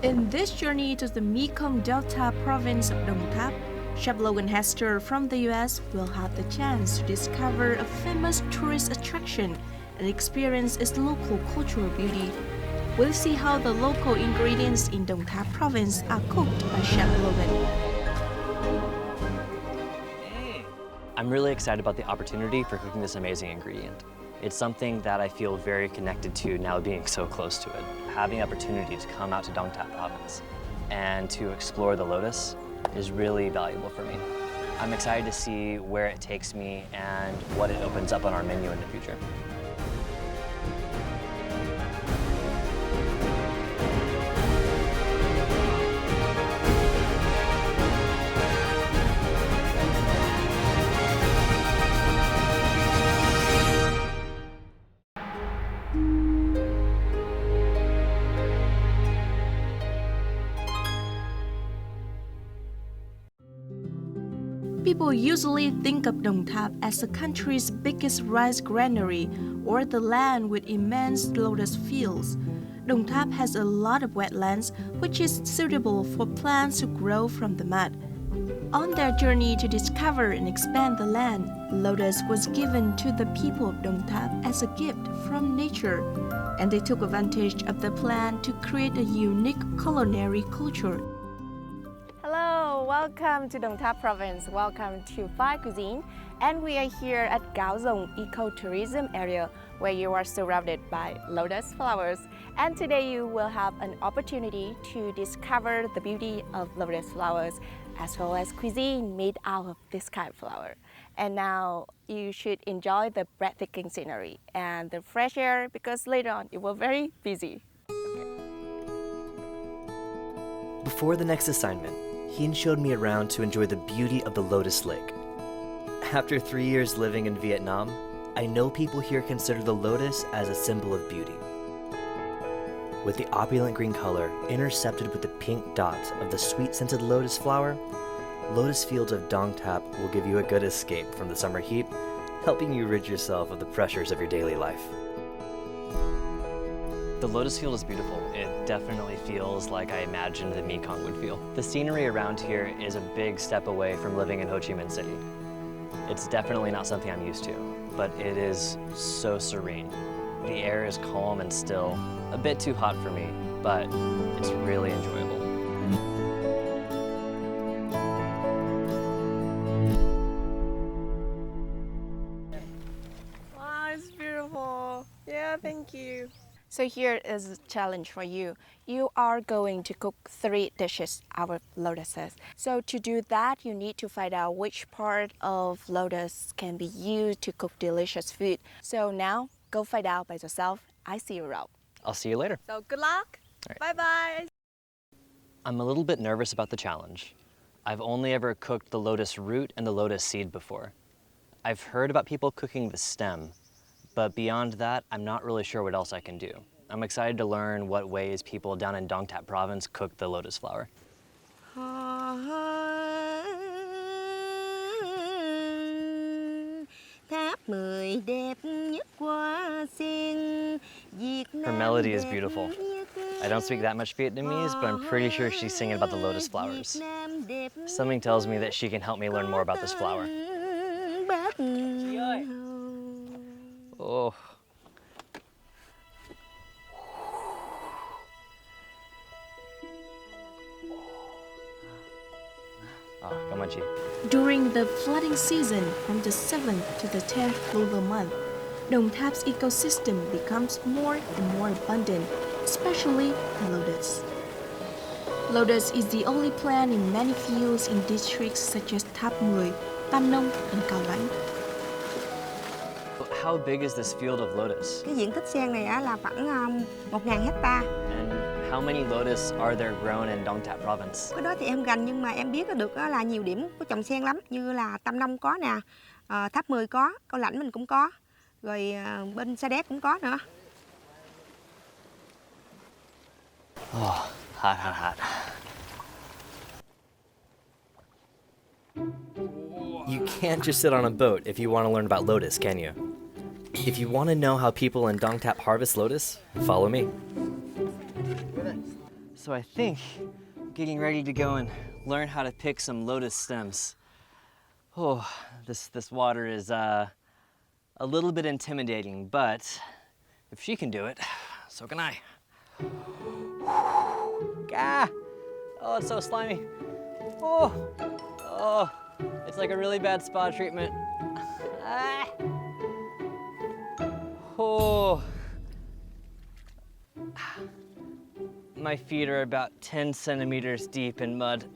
In this journey to the Mekong Delta province of Đồng Tháp, Chef Logan Hester from the US will have the chance to discover a famous tourist attraction and experience its local cultural beauty. We'll see how the local ingredients in Đồng Tháp province are cooked by Chef Logan. I'm really excited about the opportunity for cooking this amazing ingredient. It's something that I feel very connected to now being so close to it. Having the opportunity to come out to Đồng Tháp province and to explore the lotus is really valuable for me. I'm excited to see where it takes me and what it opens up on our menu in the future. People usually think of Đồng Tháp as the country's biggest rice granary or the land with immense lotus fields. Đồng Tháp has a lot of wetlands, which is suitable for plants to grow from the mud. On their journey to discover and expand the land, lotus was given to the people of Đồng Tháp as a gift from nature, and they took advantage of the plant to create a unique culinary culture. Hello, welcome to Đồng Tháp province. Welcome to Phát Cuisine, and we are here at Gáo Rồng Ecotourism area where you are surrounded by lotus flowers. And today you will have an opportunity to discover the beauty of lotus flowers as well as cuisine made out of this kind of flower. And now you should enjoy the breathtaking scenery and the fresh air because later on it will be very busy. Before the next assignment, Hương showed me around to enjoy the beauty of the Lotus Lake. After 3 years living in Vietnam, I know people here consider the lotus as a symbol of beauty. With the opulent green color intercepted with the pink dots of the sweet-scented lotus flower, lotus fields of Đồng Tháp will give you a good escape from the summer heat, helping you rid yourself of the pressures of your daily life. The lotus field is beautiful. It definitely feels like I imagined the Mekong would feel. The scenery around here is a big step away from living in Ho Chi Minh City. It's definitely not something I'm used to, but it is so serene. The air is calm and still, a bit too hot for me, but it's really enjoyable. Wow, it's beautiful. Yeah, thank you. So here is a challenge for you. You are going to cook 3 dishes out of lotuses. So to do that, you need to find out which part of lotus can be used to cook delicious food. So now, go find out by yourself. I see you around. I'll see you later. So good luck. All right. Bye-bye. I'm a little bit nervous about the challenge. I've only ever cooked the lotus root and the lotus seed before. I've heard about people cooking the stem, but beyond that, I'm not really sure what else I can do. I'm excited to learn what ways people down in Đồng Tháp province cook the lotus flower. Her melody is beautiful. I don't speak that much Vietnamese, but I'm pretty sure she's singing about the lotus flowers. Something tells me that she can help me learn more about this flower. Oh. Come on, Chi. During the flooding season from the 7th to the 10th lunar month, Đồng Thap's ecosystem becomes more and more abundant, especially the lotus. Lotus is the only plant in many fields in districts such as Tháp 10, Tam Nông, and Cao Lãnh. How big is this field of lotus? Cái diện tích sen này á là khoảng 1.000 hecta. And how many lotus are there grown in Đồng Tháp province? Cái đó thì em gành nhưng mà em biết được là nhiều điểm của trồng sen lắm, như là Tam Nông có nè, Tháp 10 có, Cao Lãnh mình cũng có, rồi bên Sa Đéc cũng có nữa. Oh, hot, hot, hot. You can't just sit on a boat if you want to learn about lotus, can you? If you want to know how people in Đồng Tháp harvest lotus, follow me. So I think I'm getting ready to go and learn how to pick some lotus stems. Oh, this water is a little bit intimidating, but if she can do it, so can I. Ah! Oh, it's so slimy. Oh, it's like a really bad spa treatment. Ah. Oh. My feet are about 10 centimeters deep in mud.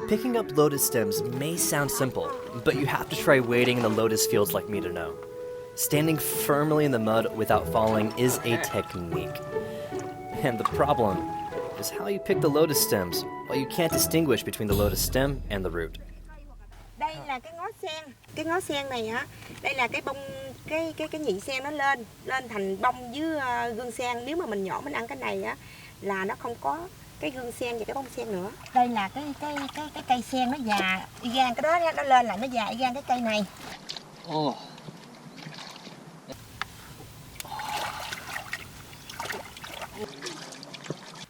Picking up lotus stems may sound simple, but you have to try wading in the lotus fields like me to know. Standing firmly in the mud without falling is a technique. And the problem is how you pick the lotus stems while you can't distinguish between the lotus stem and the root. Đây là cái ngó sen. Cái ngó sen này á, đây là cái bông cái nhị sen nó lên thành bông với gương sen. Nếu mà mình nhỏ mình ăn cái này á là nó không có cái gương sen và cái bông sen nữa. Đây là cái cây sen nó già y gan cái đó nó lên lại nó già y gan cái cây này.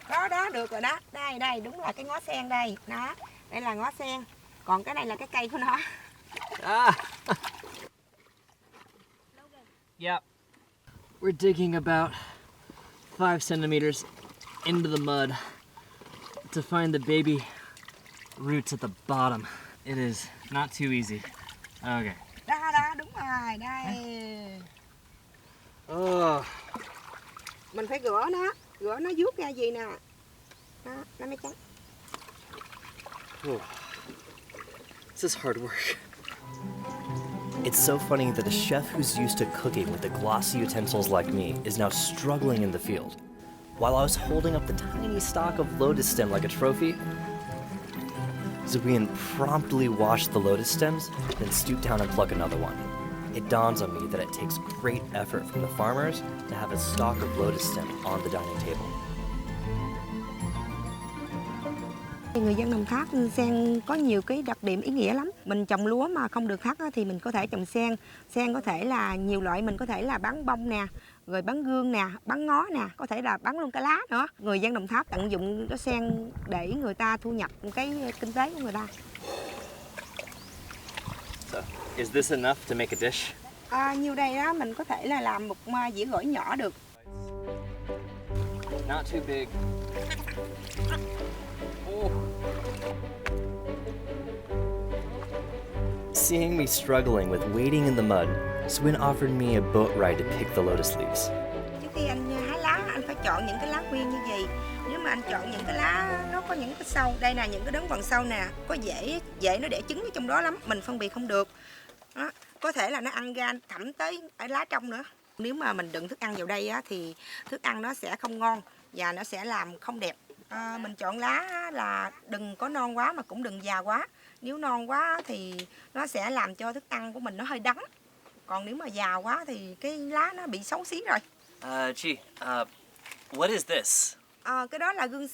Đó được rồi đó. Đây đúng là cái ngó sen đây. Đó. Đây là ngó sen. Còn cái này là cái cây của nó. Yep. We're digging about 5 centimeters into the mud to find the baby roots at the bottom. It is not too easy. Okay. Đó đúng rồi, đây. Mình phải gỡ nó vuốt ra gì nè. Đó, nó mới trắng. This is hard work. It's so funny that the chef who's used to cooking with the glossy utensils like me is now struggling in the field. While I was holding up the tiny stalk of lotus stem like a trophy, Zubian promptly washed the lotus stems, then stooped down and plucked another one. It dawns on me that it takes great effort from the farmers to have a stalk of lotus stem on the dining table. Người dân Đồng Tháp sen có nhiều cái đặc điểm ý nghĩa lắm. Mình trồng lúa mà không được thắt thì mình có thể trồng sen. Sen có thể là nhiều loại, mình có thể là bán bông nè, rồi bán gương nè, bán ngó nè, có thể là bán luôn cái lá nữa. Người dân Đồng Tháp tận dụng cái sen để người ta thu nhập cái kinh tế của người ta. So, is this enough to make a dish? Nhiều đây đó mình có thể là làm một dĩa gỏi nhỏ được. Not too big. Seeing me struggling with wading in the mud, Swin offered me a boat ride to pick the lotus leaves. Trước khi anh hái lá, anh phải chọn những cái lá nguyên như vậy. Nếu mà anh chọn những cái lá nó có những cái sâu, đây là những cái đấng vàng sâu nè, có dễ nó đẻ trứng ở trong đó lắm, mình phân biệt không được. Đó, có thể là nó ăn ra thẩm tới ở lá trong nữa. Nếu mà mình đựng thức ăn vào đây á, thì thức ăn nó sẽ không ngon và nó sẽ làm không đẹp. Mình chọn lá là đừng có non quá mà cũng đừng già quá. Nếu non quá thì nó sẽ làm cho thức ăn của mình nó hơi đắng. Còn nếu mà già quá thì cái lá nó bị xấu xí rồi. What is this? Cái đó là gương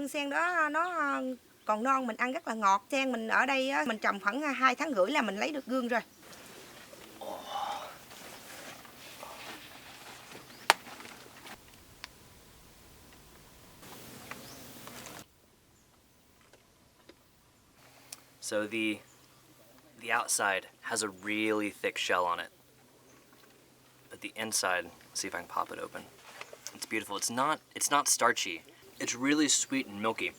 sen đó nó còn non mình ăn rất là ngọt. Sen mình ở đây mình trồng khoảng 2 tháng rưỡi là mình lấy được gương rồi. So the outside has a really thick shell on it. But the inside, let's see if I can pop it open. It's beautiful. It's not starchy. It's really sweet and milky.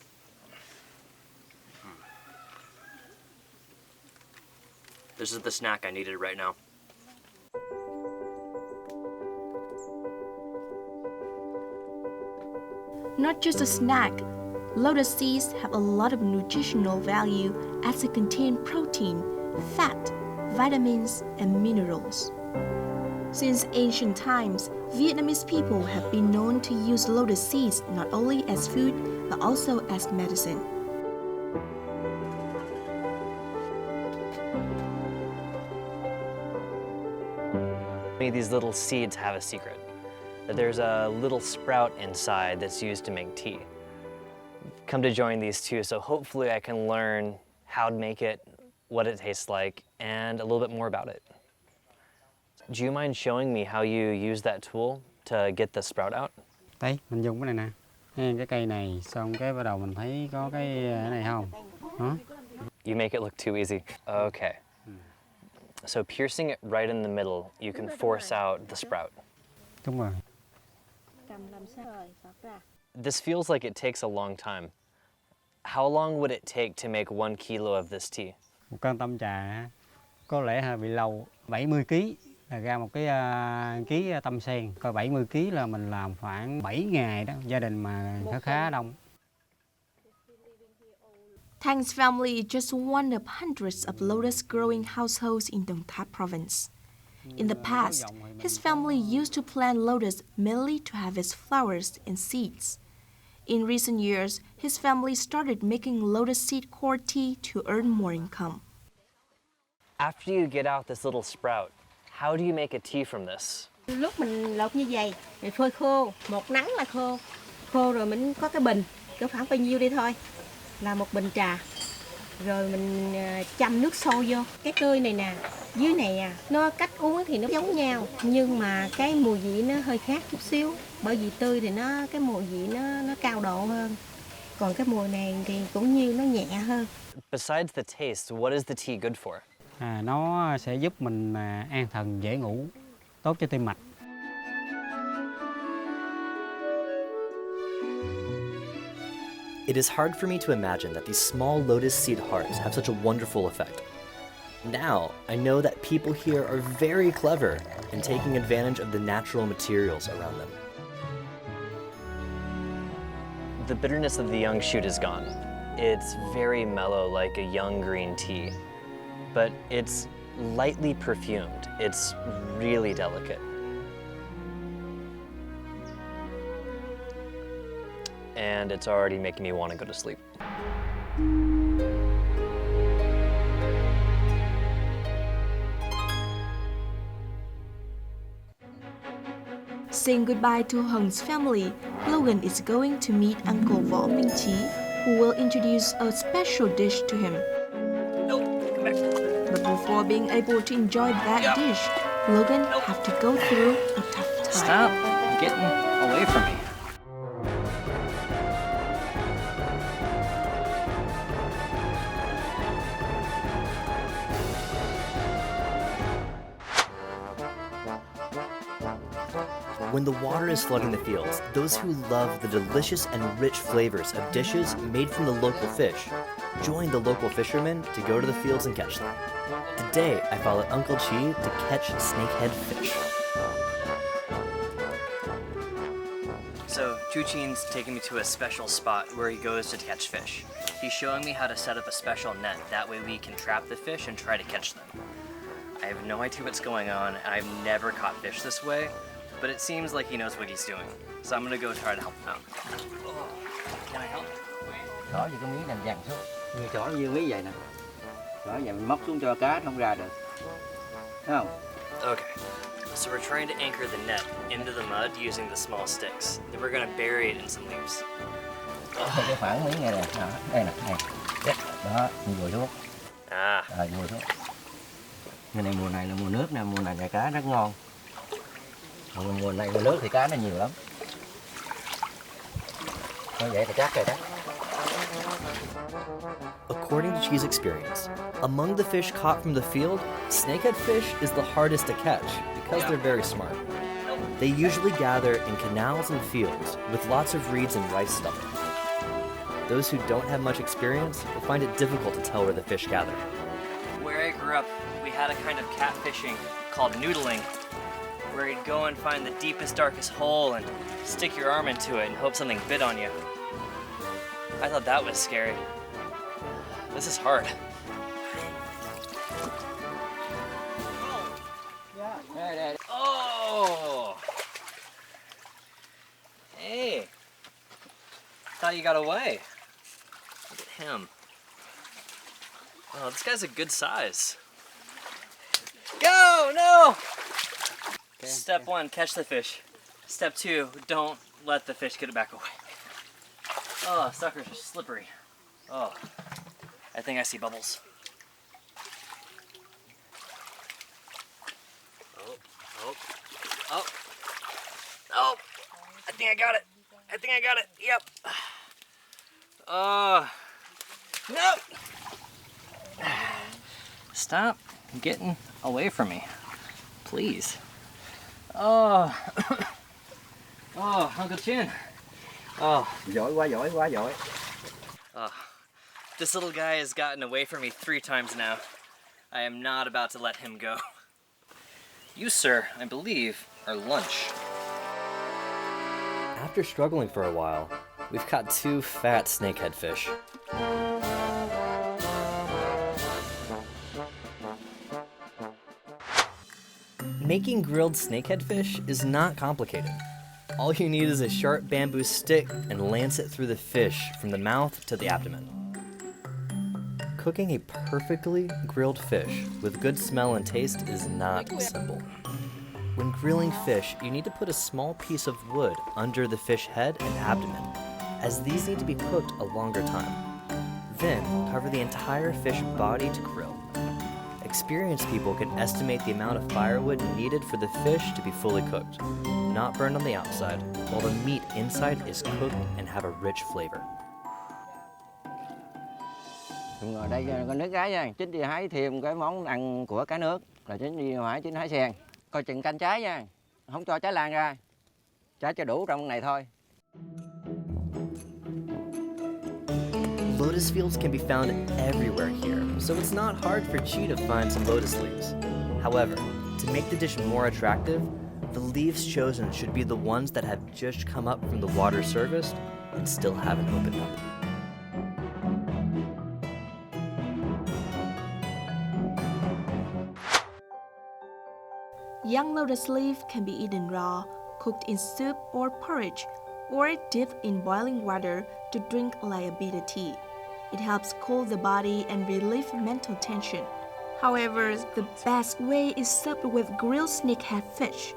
This is the snack I needed right now. Not just a snack, lotus seeds have a lot of nutritional value as they contain protein, fat, vitamins, and minerals. Since ancient times, Vietnamese people have been known to use lotus seeds not only as food but also as medicine. These little seeds have a secret. That there's a little sprout inside that's used to make tea. Come to join these two, so hopefully I can learn how to make it, what it tastes like, and a little bit more about it. Do you mind showing me how you use that tool to get the sprout out? Đây, mình dùng cái này nè. cái cây này, xong cái bắt đầu mình thấy có cái này không? Đó. You make it look too easy. Okay. So piercing it right in the middle, you can force out the sprout. Đúng rồi. This feels like it takes a long time. How long would it take to make 1 kilo of this tea? Một cân tâm trà có lẽ hơi bị lâu, 70 kg là ra một cái ký tâm sen. Coi 70 kg là mình làm khoảng 7 ngày đó, gia đình mà khá đông. Tang's family is just one of hundreds of lotus growing households in Đồng Tháp province. In the past, his family used to plant lotus mainly to have its flowers and seeds. In recent years, his family started making lotus seed core tea to earn more income. After you get out this little sprout, how do you make a tea from this? Lúc mình lột như vậy, mình phơi khô, một nắng là khô. Khô rồi mình có cái bình, có khoảng bao nhiêu đi thôi, là một bình trà. Rồi mình chăm nước sôi vô. Cái tươi này nè, dưới này nó cách uống thì nó giống nhau, nhưng mà cái mùi vị nó hơi khác chút xíu. Bởi vì tươi thì cái mùi vị nó cao độ hơn. Còn cái mùi này thì cũng như nó nhẹ hơn. Besides the taste, what is the tea good for? Nó sẽ giúp mình an thần dễ ngủ, tốt cho tim mạch. It is hard for me to imagine that these small lotus seed hearts have such a wonderful effect. Now, I know that people here are very clever in taking advantage of the natural materials around them. The bitterness of the young shoot is gone. It's very mellow, like a young green tea, but it's lightly perfumed. It's really delicate. And it's already making me want to go to sleep. Saying goodbye to Hung's family, Logan is going to meet Uncle Võ Minh Chí, who will introduce a special dish to him. But before being able to enjoy that dish, Logan have to go through a tough time. Stop getting away from me. When the water is flooding the fields, those who love the delicious and rich flavors of dishes made from the local fish join the local fishermen to go to the fields and catch them. Today, I followed Uncle Chi to catch snakehead fish. So, Chu Chin's taking me to a special spot where he goes to catch fish. He's showing me how to set up a special net. That way we can trap the fish and try to catch them. I have no idea what's going on, and I've never caught fish this way, but it seems like he knows what he's doing. So I'm gonna go try to help him out. Oh, can I help? Đó như cái miếng nằm dằn xuống, như chỗ nó như miếng vậy nè. Đó vậy mình móc xuống cho cá không ra được. Thấy không? Okay, so we're trying to anchor the net into the mud using the small sticks. Then we're gonna bury it in some leaves. Theo cái khoảng miếng này nè, đó, đây nè, này. Đó, mình vùi xuống. Rồi vùi xuống. Cái này mùa này là mùa nước nè, mùa này cá rất ngon. Mùa này mùa nước thì cá nó nhiều lắm. Nói vậy thì chắc rồi đó. According to Chi's experience, among the fish caught from the field, snakehead fish is the hardest to catch because they're very smart. They usually gather in canals and fields with lots of reeds and rice stubble. Those who don't have much experience will find it difficult to tell where the fish gather. Where I grew up, we had a kind of catfishing called noodling, where you'd go and find the deepest, darkest hole and stick your arm into it and hope something bit on you. I thought that was scary. This is hard. Oh! Hey! Thought you got away. Look at him. Oh, this guy's a good size. Go! No! Step 1, catch the fish. Step 2, don't let the fish get it back away. Oh, suckers are slippery. Oh, I think I see bubbles. Oh, oh, oh, oh, I think I got it. I think I got it. Yep. No! Stop getting away from me, please. Oh, Uncle Chin. Giỏi quá, giỏi quá, giỏi. This little guy has gotten away from me 3 times now. I am not about to let him go. You, sir, I believe, are lunch. After struggling for a while, we've caught 2 fat snakehead fish. Making grilled snakehead fish is not complicated. All you need is a sharp bamboo stick and lance it through the fish from the mouth to the abdomen. Cooking a perfectly grilled fish with good smell and taste is not simple. When grilling fish, you need to put a small piece of wood under the fish head and abdomen, as these need to be cooked a longer time. Then, cover the entire fish body to grill. Experienced people can estimate the amount of firewood needed for the fish to be fully cooked, not burned on the outside, while the meat inside is cooked and have a rich flavor. Ngồi đây con nước gái nha, chính đi hái thêm cái món ăn của cá nước là chính đi hái sen. Coi chừng canh trái nha, không cho trái lan ra, trái cho đủ trong này thôi. Lotus fields can be found everywhere here, so it's not hard for Chi to find some lotus leaves. However, to make the dish more attractive, the leaves chosen should be the ones that have just come up from the water surface and still haven't opened up. Young lotus leaf can be eaten raw, cooked in soup or porridge, or dipped in boiling water to drink like a bitter tea. It helps cool the body and relieve mental tension. However, the best way is served with grilled snakehead fish,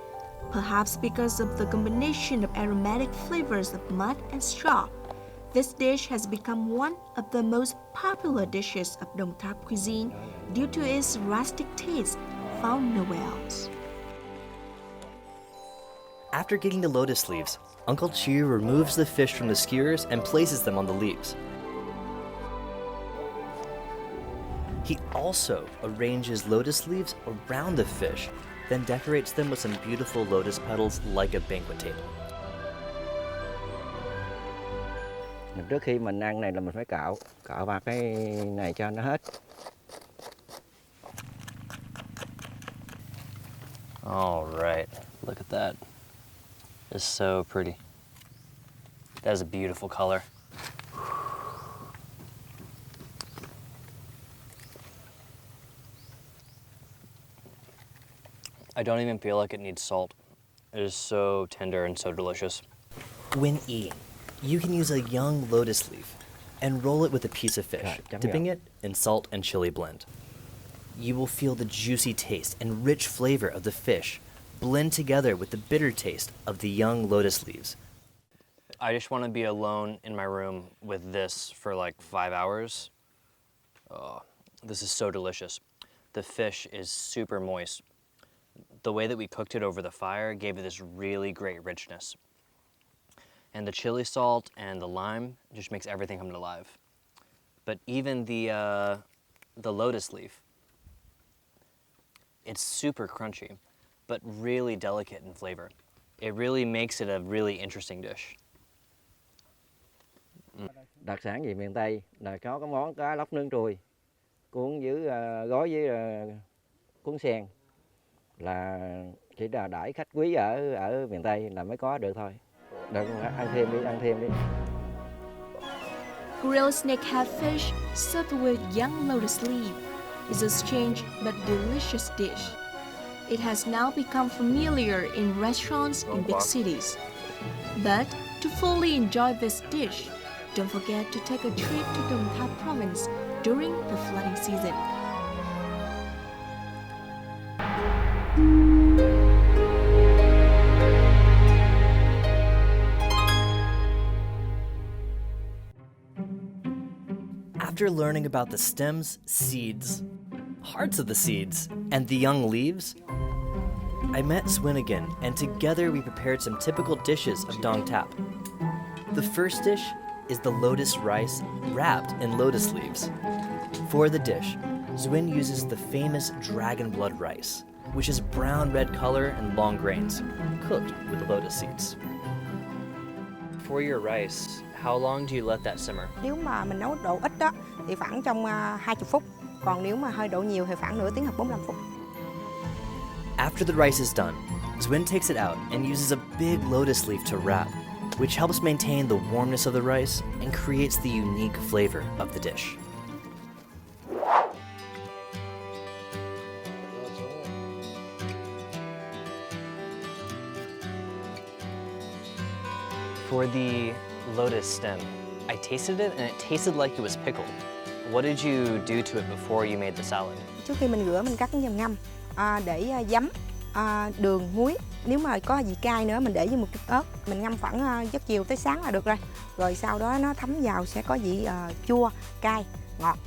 perhaps because of the combination of aromatic flavors of mud and straw. This dish has become one of the most popular dishes of Đồng Tháp cuisine due to its rustic taste found nowhere else. After getting the lotus leaves, Uncle Chi removes the fish from the skewers and places them on the leaves. He also arranges lotus leaves around the fish, then decorates them with some beautiful lotus petals like a banquet table. Trước khi mình ăn này là mình phải cạo vào cái này cho nó hết. All right, look at that. It's so pretty. That is a beautiful color. I don't even feel like it needs salt. It is so tender and so delicious. When eating, you can use a young lotus leaf and roll it with a piece of fish, dipping it in salt and chili blend. You will feel the juicy taste and rich flavor of the fish blend together with the bitter taste of the young lotus leaves. I just want to be alone in my room with this for like 5 hours. Oh, this is so delicious. The fish is super moist. The way that we cooked it over the fire gave it this really great richness. And the chili salt and the lime just makes everything come to life. But even the lotus leaf, it's super crunchy, but really delicate in flavor. It really makes it a really interesting dish. Đặc sản gì miền Tây là có cái món cá lóc nướng trùi, cuốn với gói với cuốn sen, là chỉ là đãi khách quý ở miền Tây là mới có được thôi. Được, ăn thêm đi. Grilled snakehead fish served with young lotus leaf is a strange but delicious dish. It has now become familiar in restaurants in big cities. But to fully enjoy this dish, don't forget to take a trip to Đồng Tháp province during the flooding season. After learning about the stems, seeds, hearts of the seeds, and the young leaves, I met Swin again, and together we prepared some typical dishes of Đồng Tháp. The first dish is the lotus rice wrapped in lotus leaves. For the dish, Xuân uses the famous dragon blood rice, which is brown red color and long grains, cooked with lotus seeds. For your rice, how long do you let that simmer? Nếu mà mình nấu độ ít đó thì khoảng trong 20 phút. Còn nếu mà hơi độ nhiều thì khoảng nửa tiếng hoặc 45 phút. After the rice is done, Xuân takes it out and uses a big lotus leaf to wrap, which helps maintain the warmness of the rice and creates the unique flavor of the dish. For the lotus stem, I tasted it and it tasted like it was pickled. What did you do to it before you made the salad? Trước khi mình rửa mình cắt vào ngâm để giấm, đường, muối. Nếu mà có gì cay nữa mình để với một chút ớt. Mình ngâm khoảng giấc chiều tới sáng là được rồi. Rồi sau đó nó thấm vào sẽ có vị chua, cay, ngọt.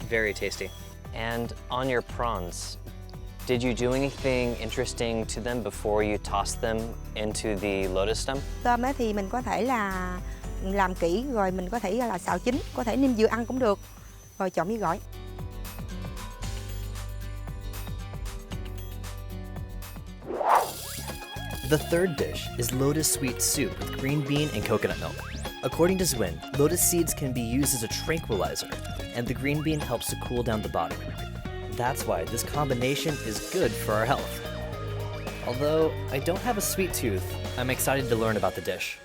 Very tasty. And on your prawns, did you do anything interesting to them before you tossed them into the lotus stem? Tôm ấy thì mình có thể là làm kỹ rồi mình có thể là xào chín, có thể nêm dừa ăn cũng được. Rồi trộn với gỏi. The third dish is lotus sweet soup with green bean and coconut milk. According to Xuân, lotus seeds can be used as a tranquilizer, and the green bean helps to cool down the body. That's why this combination is good for our health. Although I don't have a sweet tooth, I'm excited to learn about the dish.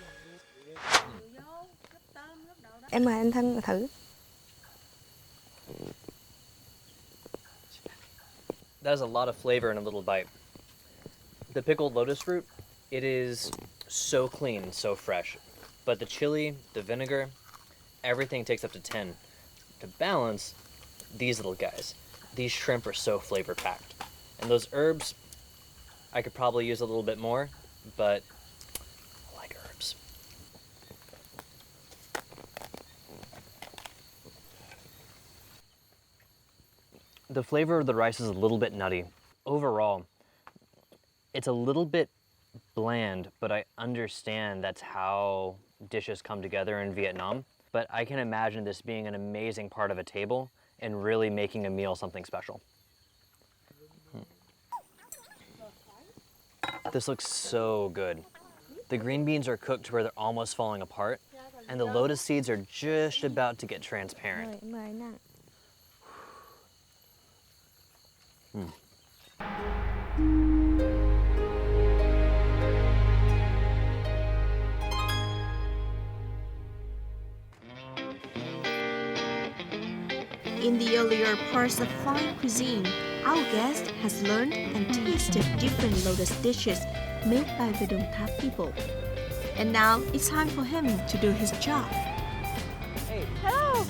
Em mời anh Thân thử. That has a lot of flavor in a little bite. The pickled lotus root, it is so clean and so fresh. But the chili, the vinegar, everything takes up to 10. To balance, these little guys. These shrimp are so flavor packed. And those herbs, I could probably use a little bit more, but I like herbs. The flavor of the rice is a little bit nutty. Overall, it's a little bit bland, but I understand that's how dishes come together in Vietnam. But I can imagine this being an amazing part of a table and really making a meal something special. This looks so good. The green beans are cooked to where they're almost falling apart, and the lotus seeds are just about to get transparent. Mời nè. In the earlier parts of fine cuisine, our guest has learned and tasted different lotus dishes made by the Đồng Tháp people. And now it's time for him to do his job. Hey, Hello!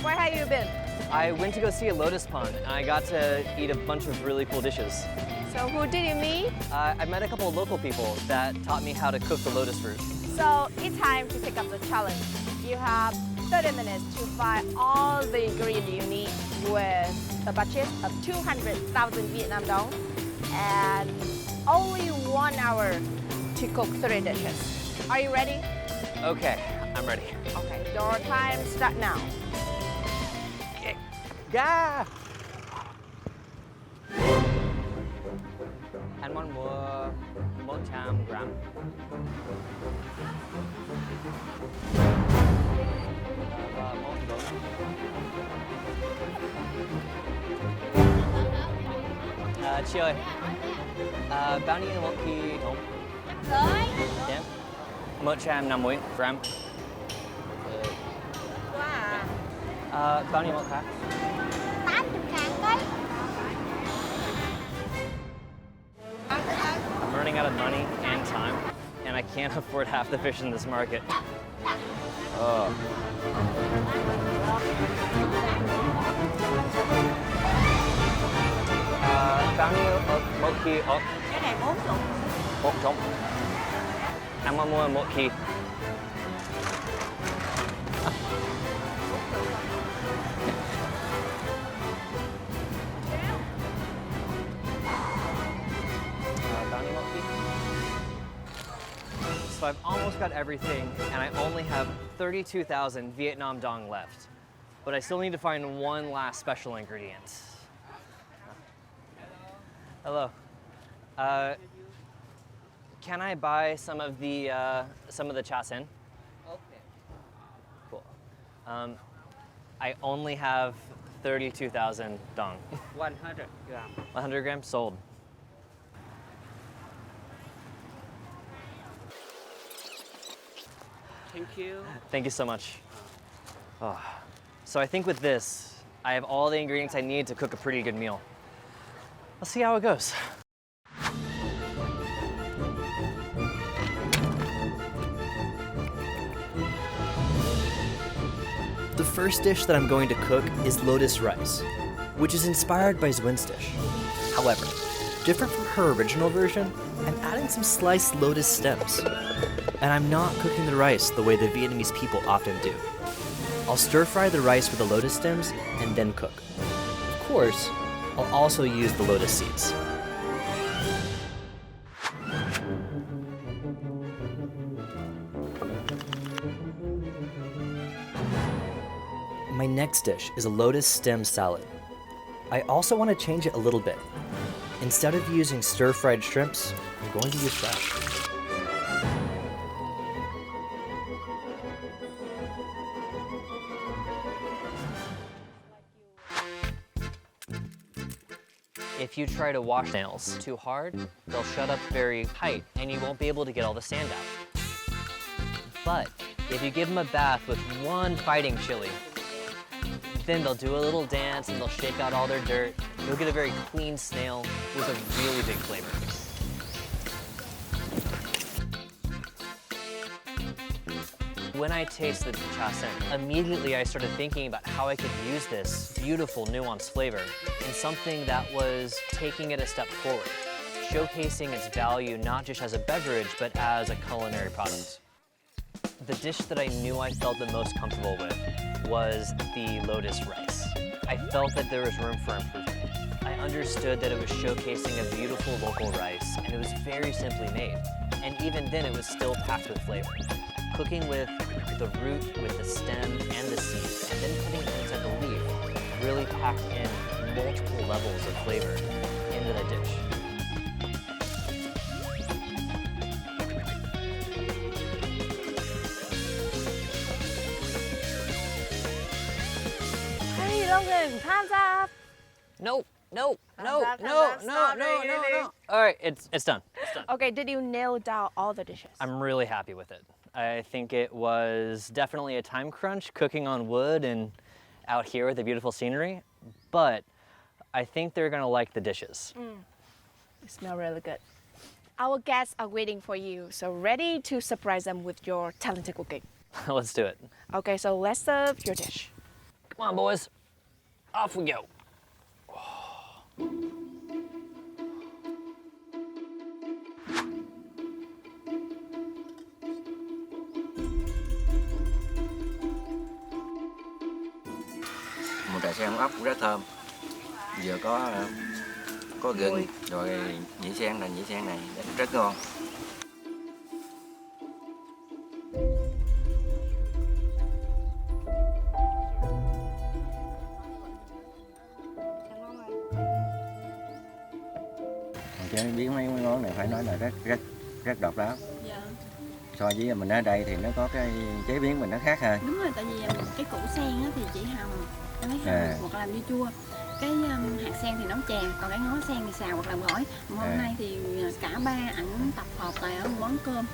Where have you been? I went to go see a lotus pond, and I got to eat a bunch of really cool dishes. So who did you meet? I met a couple of local people that taught me how to cook the lotus fruit. So it's time to take up the challenge. You have 30 minutes to find all the ingredients you need with a budget of 200,000 Vietnam dong and only 1 hour to cook 3 dishes. Are you ready? Okay, I'm ready. Okay, your time start now. Okay. Yeah. Anh muốn mua 100 gram. Và một đũa. Chị ơi, bao nhiêu một ký thùng? Yeah. 150 gram. Bao nhiêu một khác? 800.000 ký. I'm running out of money and time, and I can't afford half the fish in this market. Oh. Bao nhiêu một ký ốc? Cái này 4 chục. 4 chục. Em muốn mua 1 ký. Bao nhiêu một ký? So I've almost got everything, and I only have 32,000 Vietnam dong left. But I still need to find one last special ingredient. Hello. Can I buy some of the cha sen? Okay. Cool. I only have 32,000 dong. 100 gram. 100 grams sold. Thank you. Thank you so much. Oh. So I think with this, I have all the ingredients I need to cook a pretty good meal. Let's see how it goes. The first dish that I'm going to cook is lotus rice, which is inspired by Zwin's dish. However, different from her original version, I'm adding some sliced lotus stems. And I'm not cooking the rice the way the Vietnamese people often do. I'll stir fry the rice with the lotus stems and then cook. Of course, I'll also use the lotus seeds. My next dish is a lotus stem salad. I also want to change it a little bit. Instead of using stir-fried shrimps, I'm going to use fresh. If you try to wash nails too hard, they'll shut up very tight and you won't be able to get all the sand out. But if you give them a bath with one fighting chili, then they'll do a little dance and they'll shake out all their dirt. You'll get a very clean snail with a really big flavor. When I tasted the cha sen, immediately I started thinking about how I could use this beautiful nuanced flavor in something that was taking it a step forward, showcasing its value not just as a beverage, but as a culinary product. The dish that I knew I felt the most comfortable with was the lotus rice. I felt that there was room for improvement. I understood that it was showcasing a beautiful local rice, and it was very simply made. And even then, it was still packed with flavor. Cooking with the root, with the stem, and the seeds, and then putting it inside the leaf really packed in multiple levels of flavor into the dish. Hey Logan, time's up. No. Stop. All right, it's done. It's done. Okay, did you nail down all the dishes? I'm really happy with it. I think it was definitely a time crunch cooking on wood and out here with the beautiful scenery, but I think they're gonna like the dishes. They smell really good. Our guests are waiting for you, so ready to surprise them with your talented cooking. Let's do it. Okay, so let's serve your dish. Come on, boys. Off we go. Mùi trà sen ốc cũng rất thơm. Vừa có gừng rồi nhị sen này rất ngon. Cho nên biết mấy món này phải nói là rất độc đáo. Dạ. So với mình ở đây thì nó có cái chế biến mình nó khác hơn. Đúng rồi, tại vì cái củ sen á thì chỉ hầm, lấy hầm hoặc làm như chua. Cái hạt sen thì nấu chè, còn cái ngó sen thì xào hoặc làm gỏi. Hôm nay thì cả ba ảnh tập hợp lại ở món cơm.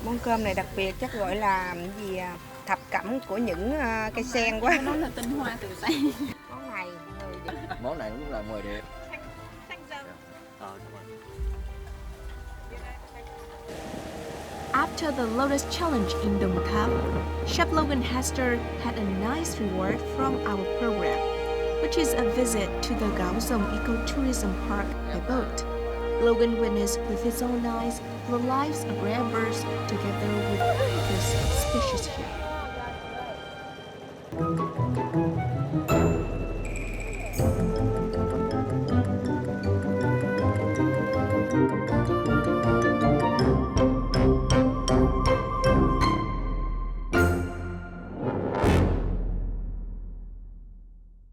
Món cơm này đặc biệt chắc gọi là gì thập cẩm của những cây sen quá. Nó là tinh hoa từ sen. Món này 10 điểm. Món này cũng là 10 điểm. After the Lotus Challenge in Đồng Tháp, Chef Logan Hester had a nice reward from our program, which is a visit to the Gao Dong Ecotourism Park by boat. Logan witnessed with his own eyes the lives of rare birds together with the